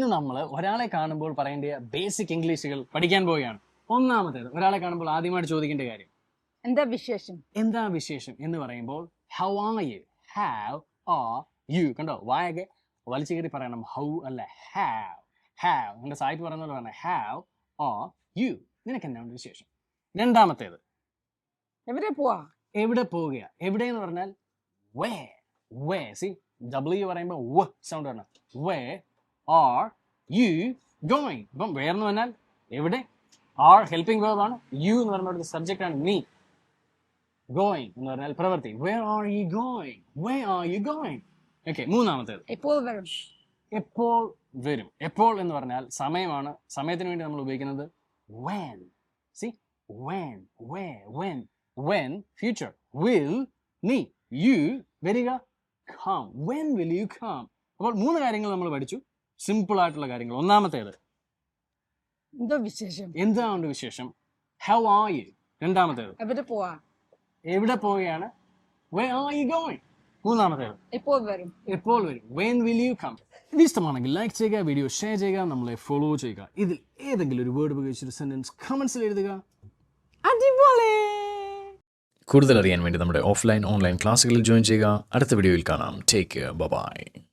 ഇന്ന് നമ്മൾ ഒരാളെ കാണുമ്പോൾ പറയേണ്ട ബേസിക് ഇംഗ്ലീഷുകൾ പഠിക്കാൻ പോവുകയാണ്. ഒന്നാമത്തേത്, ഒരാളെ കാണുമ്പോൾ ആദ്യമായിട്ട് ചോദിക്കേണ്ട കാര്യം എന്താ വിശേഷം എന്ന് പറയുമ്പോൾ how are you, how are you. കണ്ടോ, വായൊക്കെ വലിച്ചു കയറി പറയണം. ഹൗ അല്ല, ഹാവ്. ഹാവ് എന്റെ സായിപ്പ് പറയുന്ന പോലെ പറഞ്ഞ ഹൗ ആർ യു, നിനക്ക് എന്താണ് വിശേഷം. രണ്ടാമത്തേത്, എവിടെ പോവാ, എവിടെ പോവുക. എവിടെ എന്ന് പറഞ്ഞാൽ വേ. വേ സി ഡബ്ല്യു പറയുമ്പോൾ വ സൗണ്ട് പറഞ്ഞ വേ ആർ യു ഗോയിങ്. ഇപ്പം വേർ എന്ന് പറഞ്ഞാൽ എവിടെ, ആർ ഹെൽപ്പിംഗ് വേർബ് ആണ്, യു എന്ന് പറഞ്ഞ സബ്ജക്റ്റ് ആണ് നീ, ഗോയിങ് എന്ന് പറഞ്ഞാൽ പ്രവൃത്തി. Where are you going, way are you going. Okay, മൂന്നാമത്തേത് എപ്പോൾ വരും. എപ്പോൾ വരും. എപ്പോൾ എന്ന് പറഞ്ഞാൽ സമയമാണ്. സമയത്തിന് വേണ്ടി നമ്മൾ ഉപയോഗിക്കുന്നത് when. See, when, where, when, future, will, നീ, you, വരിക, come, when will you come. അപ്പോൾ 3 കാര്യങ്ങൾ നമ്മൾ പഠിച്ചു, സിമ്പിൾ ആയിട്ടുള്ള കാര്യങ്ങൾ. ഒന്നാമത്തേത് എന്താ വിശേഷം, എന്താണ് വിശേഷം, how are you. രണ്ടാമത്തേത് എവിടെ പോവാ, എവിടെ പോവുകയാണ്, where are you going. മൂന്നാമത്തേത് എപ്പോൾ വരും, when will you come. ഇത് ഇഷ്ടമാണെങ്കിൽ ലൈക്ക് ചെയ്യുക, വീഡിയോ ഷെയർ ചെയ്യുക, നമ്മളെ ഫോളോ ചെയ്യുക. ഇതിൽ ഏതെങ്കിലും ഒരു വേർഡ് ഉപയോഗിച്ചൊരു സെന്റൻസ് കമന്റ്സിൽ എഴുതുക. അടിപൊളി. കൂടുതൽ അറിയാൻ വേണ്ടി നമ്മുടെ ഓഫ്ലൈൻ ഓൺലൈൻ ക്ലാസ്സുകളിൽ ജോയിൻ ചെയ്യുക. അടുത്ത വീഡിയോയിൽ കാണാം. Take care, by.